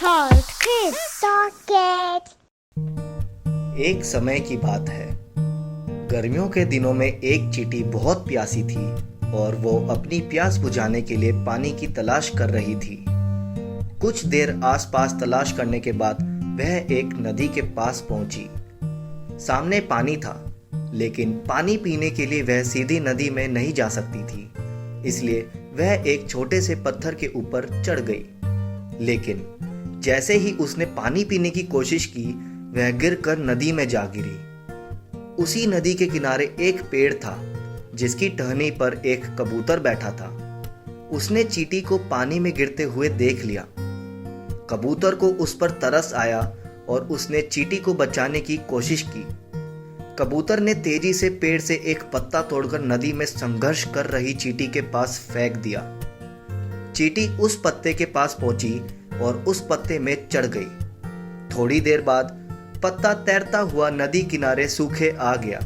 Third Kid Socket। एक समय की बात है। गर्मियों के दिनों में एक चींटी बहुत प्यासी थी और वो अपनी प्यास बुझाने के लिए पानी की तलाश कर रही थी। कुछ देर आसपास तलाश करने के बाद वह एक नदी के पास पहुंची। सामने पानी था, लेकिन पानी पीने के लिए वह सीधी नदी में नहीं जा सकती थी, इसलिए वह एक छोटे से पत्थर के ऊपर चढ़ गई। लेकिन जैसे ही उसने पानी पीने की कोशिश की, वह गिरकर नदी में जा गिरी। उसी नदी के किनारे एक पेड़ था, जिसकी टहनी पर एक कबूतर बैठा था। उसने चींटी को पानी में गिरते हुए देख लिया। कबूतर को उस पर तरस आया और उसने चींटी को बचाने की कोशिश की। कबूतर ने तेजी से पेड़ से एक पत्ता तोड़कर नदी में संघर्ष कर रही चींटी के पास फेंक दिया। चींटी उस पत्ते के पास पहुंची और उस पत्ते में चढ़ गई। थोड़ी देर बाद पत्ता तैरता हुआ नदी किनारे सूखे आ गया।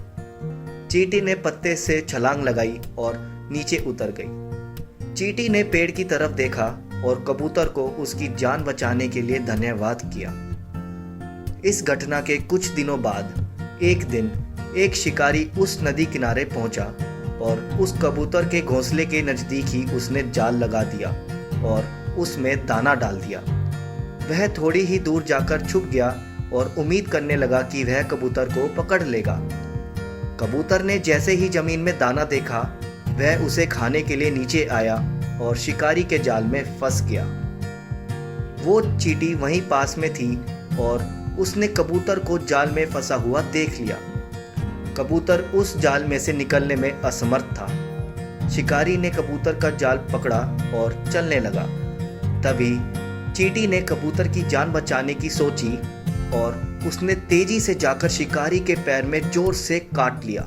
चींटी ने पत्ते से छलांग लगाई और नीचे उतर गई। चींटी ने पेड़ की तरफ देखा और कबूतर को उसकी जान बचाने के लिए धन्यवाद किया। इस घटना के कुछ दिनों बाद एक दिन एक शिकारी उस नदी किनारे पहुंचा और उस कबूतर के घोंसले के नजदीक ही उसने जाल लगा दिया और उसमें दाना डाल दिया। वह थोड़ी ही दूर जाकर छुप गया और उम्मीद करने लगा कि वह कबूतर को पकड़ लेगा। कबूतर ने जैसे ही जमीन में दाना देखा, वह उसे खाने के लिए नीचे आया और शिकारी के जाल में फंस गया। वो चींटी वहीं पास में थी और उसने कबूतर को जाल में फंसा हुआ देख लिया। कबूतर उस जाल में से निकलने में असमर्थ था। शिकारी ने कबूतर का जाल पकड़ा और चलने लगा। तभी चींटी ने कबूतर की जान बचाने की सोची और उसने तेजी से जाकर शिकारी के पैर में जोर से काट लिया।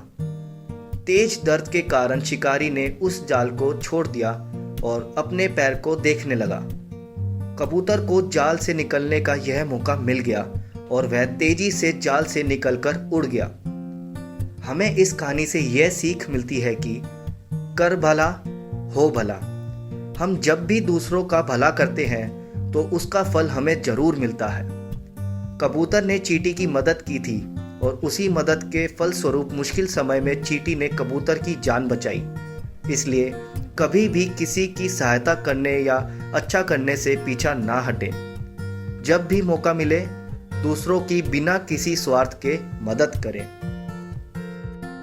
तेज दर्द के कारण शिकारी ने उस जाल को छोड़ दिया और अपने पैर को देखने लगा। कबूतर को जाल से निकलने का यह मौका मिल गया और वह तेजी से जाल से निकलकर उड़ गया। हमें इस कहानी से यह सीख मिलती है कि कर भला हो भला। हम जब भी दूसरों का भला करते हैं तो उसका फल हमें जरूर मिलता है। कबूतर ने चींटी की मदद की थी और उसी मदद के फलस्वरूप मुश्किल समय में चींटी ने कबूतर की जान बचाई। इसलिए कभी भी किसी की सहायता करने या अच्छा करने से पीछा ना हटें। जब भी मौका मिले, दूसरों की बिना किसी स्वार्थ के मदद करें।